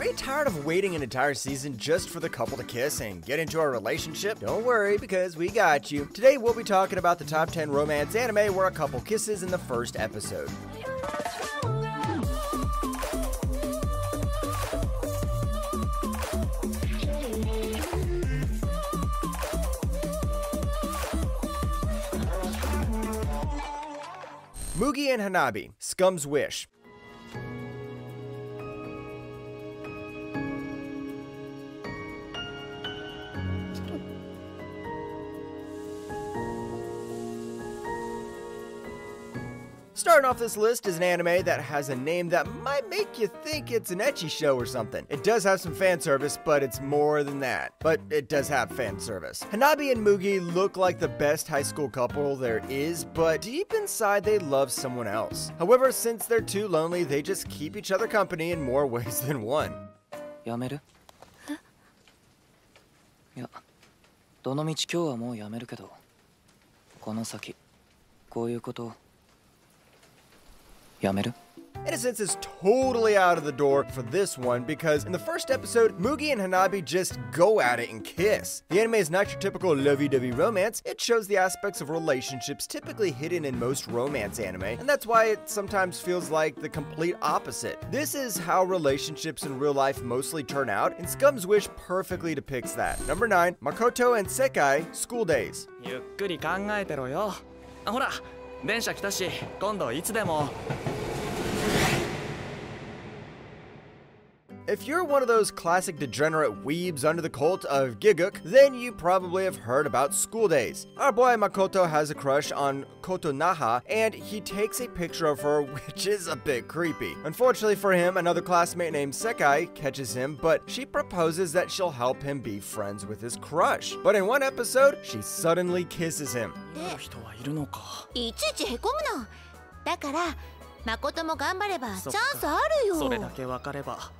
get tired of waiting an entire season just for the couple to kiss and get into a relationship? Don't worry, because we got you. Today we'll be talking about the top 10 romance anime where a couple kisses in the first episode. Mugi and Hanabi, Scum's Wish. Starting off this list is an anime that has a name that might make you think it's an ecchi show or something. It does have some fan service, but it's more than that. But it does have fan service. Hanabi and Mugi look like the best high school couple there is, but deep inside they love someone else. However, since they're too lonely, they just keep each other company in more ways than one. やめる? いや、どの道今日はもうやめるけど、この先こういうこと。 Innocence is totally out of the door for this one because in the first episode, Mugi and Hanabi just go at it and kiss. The anime is not your typical lovey-dovey romance. It shows the aspects of relationships typically hidden in most romance anime, and that's why it sometimes feels like the complete opposite. This is how relationships in real life mostly turn out, and Scum's Wish perfectly depicts that. Number 9, Makoto and Sekai, School Days. ゆっくり考えてろよ。ほら、電車来たし、今度いつでも。 If you're one of those classic degenerate weebs under the cult of Giguk, then you probably have heard about School Days. Our boy Makoto has a crush on Kotonaha, and he takes a picture of her, which is a bit creepy. Unfortunately for him, another classmate named Sekai catches him, but she proposes that she'll help him be friends with his crush. But in one episode, she suddenly kisses him. いちいちへこむの。だから、誠も頑張ればチャンスあるよ。それだけ分かれば。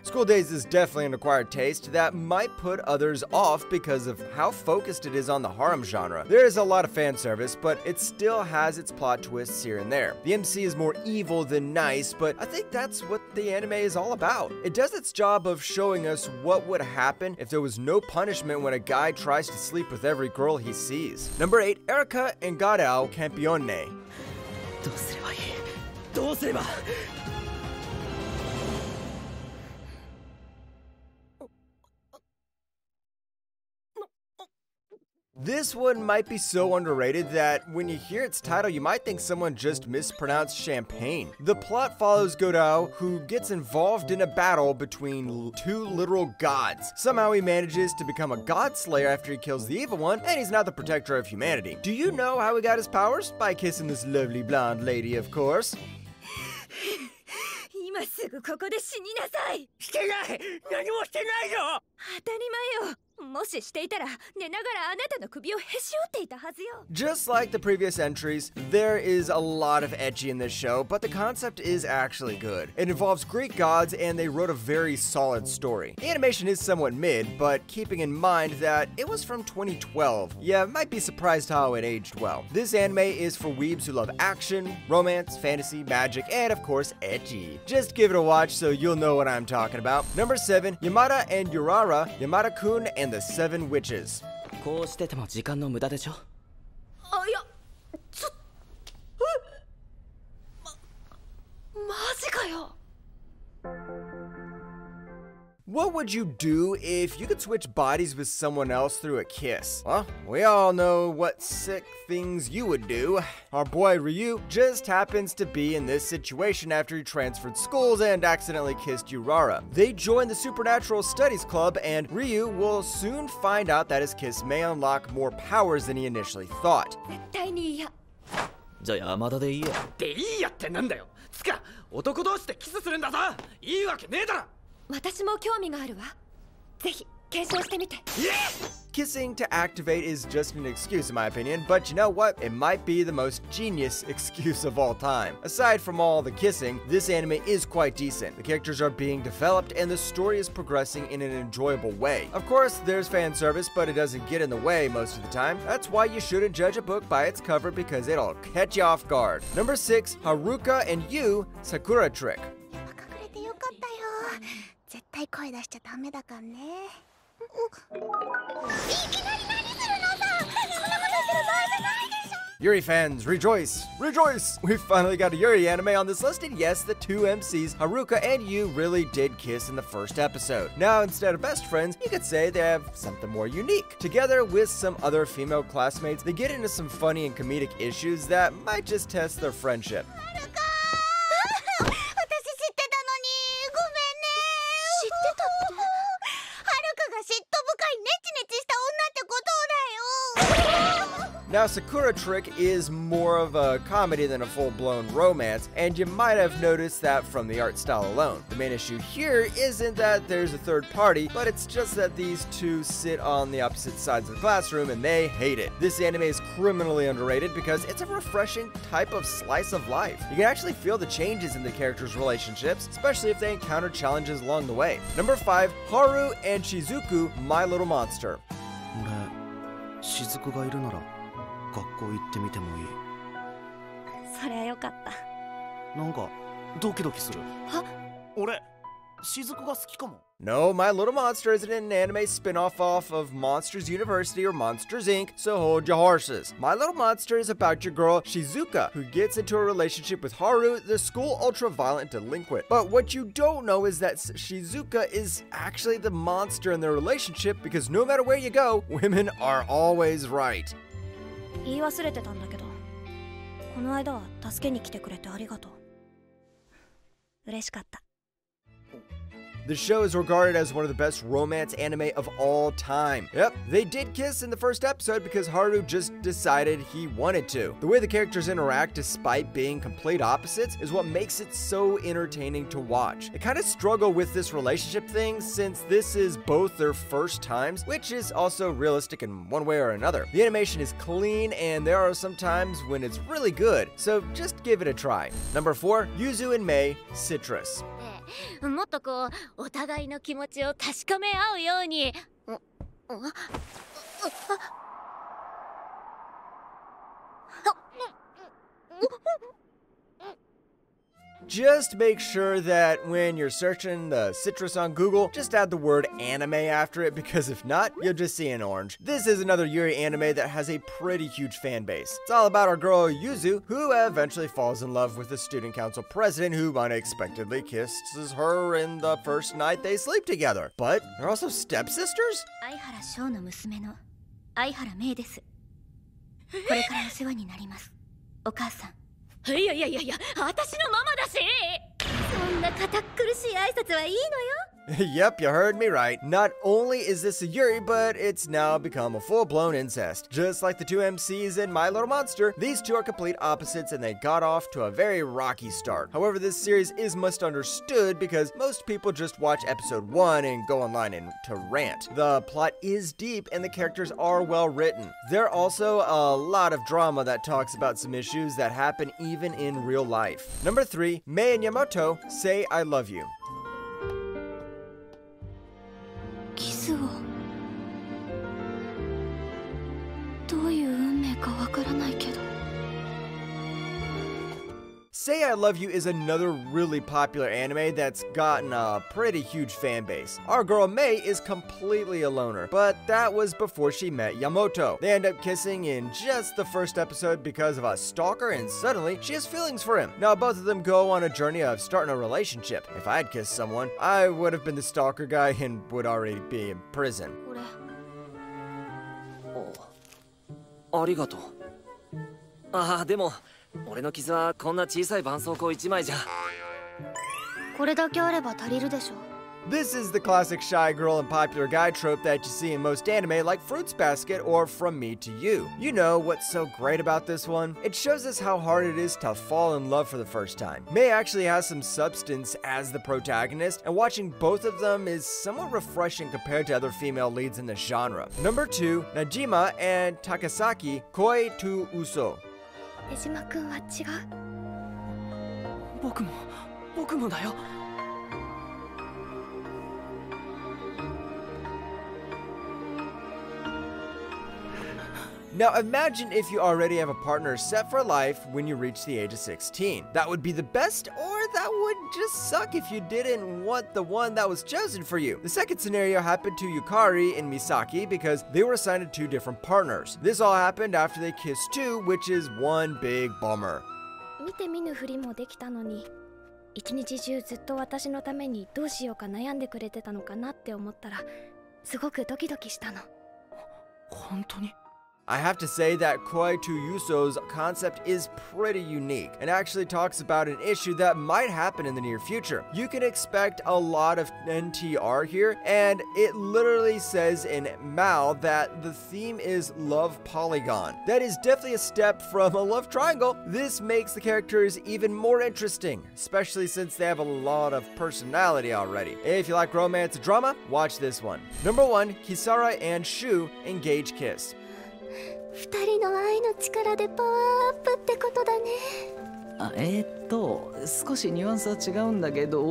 School Days is definitely an acquired taste that might put others off because of how focused it is on the harem genre. There is a lot of fan service, but it still has its plot twists here and there. The MC is more evil than nice, but I think that's what the anime is all about. It does its job of showing us what would happen if there was no punishment when a guy tries to sleep with every girl he sees. Number 8, Erika and Gadao Campione. どうすればいい? どうすれば? This one might be so underrated that when you hear its title, you might think someone just mispronounced champagne. The plot follows Godao, who gets involved in a battle between two literal gods. Somehow he manages to become a god slayer after he kills the evil one, and he's now the protector of humanity. Do you know how he got his powers? By kissing this lovely blonde lady, of course. 今すぐここで死になさい。してない。何もしてないよ。当たり前よ。 もししていたら寝ながらあなたの首をへし折っていたはずよ。 Just like the previous entries, there is a lot of ecchi in this show, but the concept is actually good. It involves Greek gods and they wrote a very solid story. The animation is somewhat mid, but keeping in mind that it was from 2012, yeah, might be surprised how it aged well. This anime is for weebs who love action, romance, fantasy, magic, and of course ecchi. Just give it a watch so you'll know what I'm talking about. Number 7, Yamada and Urara, Yamada-kun and the Seven Witches. こうしてても時間の無駄でしょ? あ、いや、マジかよ。 What would you do if you could switch bodies with someone else through a kiss? Well, we all know what sick things you would do. Our boy Ryu just happens to be in this situation after he transferred schools and accidentally kissed Urara. They join the Supernatural Studies Club, and Ryu will soon find out that his kiss may unlock more powers than he initially thought. 絶対に嫌。じゃあ山田でいいや。でいいやってなんだよ。つか男同士でキスするんだぞ。いいわけねえだろ。 私も興味があるわ。ぜひ検証してみて。 Kissing to activate is just an excuse in my opinion, but you know what? It might be the most genius excuse of all time. Aside from all the kissing, this anime is quite decent. The characters are being developed and the story is progressing in an enjoyable way. Of course, there's fan service, but it doesn't get in the way most of the time. That's why you shouldn't judge a book by its cover because it'll catch you off guard. Number 6, Haruka and You, Sakura Trick. 絶対声出しちゃダメだからね。いきなり何するのさ。こんなことしてる場合じゃないでしょ。Yuri fans, rejoice! Rejoice! We finally got a Yuri anime on this list, and yes, the two MCs, Haruka and Yu, really did kiss in the first episode. Now, instead of best friends, you could say they have something more unique. Together with some other female classmates, they get into some funny and comedic issues that might just test their friendship. Now, Sakura Trick is more of a comedy than a full-blown romance, and you might have noticed that from the art style alone. The main issue here isn't that there's a third party, but it's just that these two sit on the opposite sides of the classroom and they hate it. This anime is criminally underrated because it's a refreshing type of slice of life. You can actually feel the changes in the characters' relationships, especially if they encounter challenges along the way. Number 5, Haru and Shizuku, My Little Monster. 雫がいるなら学校行ってみてもいい。そりゃよかった。なんかドキドキする。は？俺雫が好きかも。No, My Little Monster isn't an anime spin-off off of Monsters University or Monsters Inc., so hold your horses. My Little Monster is about your girl, Shizuka, who gets into a relationship with Haru, the school ultra-violent delinquent. But what you don't know is that Shizuka is actually the monster in their relationship because no matter where you go, women are always right. 言い忘れてたんだけど、この間は助けに来てくれてありがとう。嬉しかった。The show is regarded as one of the best romance anime of all time. Yep, they did kiss in the first episode because Haru just decided he wanted to. The way the characters interact despite being complete opposites is what makes it so entertaining to watch. They kind of struggle with this relationship thing since this is both their first times, which is also realistic in one way or another. The animation is clean and there are some times when it's really good, so just give it a try. Number 4, Yuzu and Mei, Citrus. もっとこうお互いの気持ちを確かめ合うように。Just make sure that when you're searching the citrus on Google, just add the word anime after it, because if not, you'll just see an orange. This is another Yuri anime that has a pretty huge fan base. It's all about our girl Yuzu, who eventually falls in love with the student council president who unexpectedly kisses her in the first night they sleep together. But they're also stepsisters? 相原翔の娘の相原芽です。これからお世話になります。お母さん。いや、私のママだし。そんな堅苦しい挨拶はいいのよ。Yep, you heard me right. Not only is this a Yuri, but it's now become a full-blown incest. Just like the two MCs in My Little Monster, these two are complete opposites and they got off to a very rocky start. However, this series is misunderstood because most people just watch episode 1 and go online and to rant. The plot is deep and the characters are well written. There are also a lot of drama that talks about some issues that happen even in real life. Number 3, Mei and Yamato, Say I Love You. キスをどういう運命かわからないけど。 Say I Love You is another really popular anime that's gotten a pretty huge fan base. Our girl Mei is completely a loner, but that was before she met Yamato. They end up kissing in just the first episode because of a stalker, and suddenly she has feelings for him. Now both of them go on a journey of starting a relationship. If I had kissed someone, I would have been the stalker guy and would already be in prison. ありがとう。ああ、でも俺の傷はこんな小さい絆創膏1枚じゃ。これだけあれば足りるでしょ。 This is the classic shy girl and popular guy trope that you see in most anime like Fruits Basket or From Me to You. You know what's so great about this one? It shows us how hard it is to fall in love for the first time. Mei actually has some substance as the protagonist, and watching both of them is somewhat refreshing compared to other female leads in the genre. Number 2, Najima and Takasaki, Koi to Uso. 手島くんは違う。僕もだよ。Now imagine if you already have a partner set for life when you reach the age of 16. That would be the best, or that would just suck if you didn't want the one that was chosen for you. The second scenario happened to Yukari and Misaki because they were assigned to 2 different partners. This all happened after they kissed too, which is one big bummer. 見て見ぬふりもできたのに、一日中ずっと私のためにどうしようか悩んでくれてたのかなって思ったら、すごくドキドキしたの。本当に I have to say that Koi to Yuso's concept is pretty unique and actually talks about an issue that might happen in the near future. You can expect a lot of NTR here, and it literally says in Mao that the theme is love polygon. That is definitely a step from a love triangle. This makes the characters even more interesting, especially since they have a lot of personality already. If you like romance drama, watch this one. Number 1, Kisara and Shu engage kiss. 二人の愛の力でパワーアップってことだね。少しニュアンスは違うんだけど、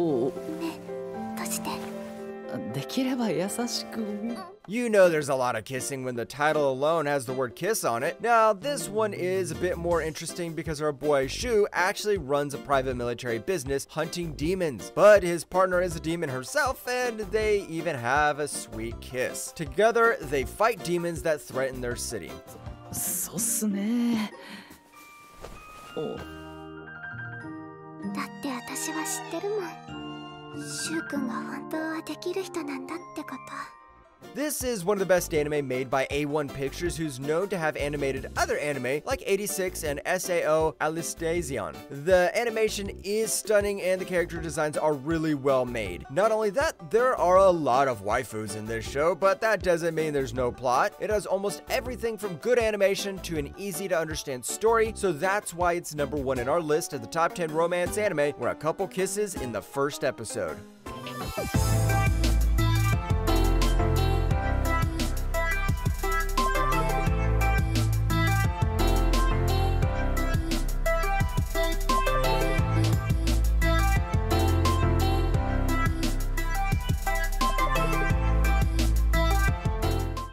ね、どうして？できれば優しく。You know there's a lot of kissing when the title alone has the word kiss on it. Now, this one is a bit more interesting because our boy Shu actually runs a private military business hunting demons. But his partner is a demon herself, and they even have a sweet kiss. Together, they fight demons that threaten their city. そうっすね。だって私は知ってるもん。シュウ君が本当はできる人なんだってこと。 This is one of the best anime made by A1 Pictures, who's known to have animated other anime like 86 and SAO Alistazion. The animation is stunning and the character designs are really well made. Not only that, there are a lot of waifus in this show, but that doesn't mean there's no plot. It has almost everything from good animation to an easy to understand story, so that's why it's number 1 in our list of the top 10 romance anime, where a couple kisses in the first episode.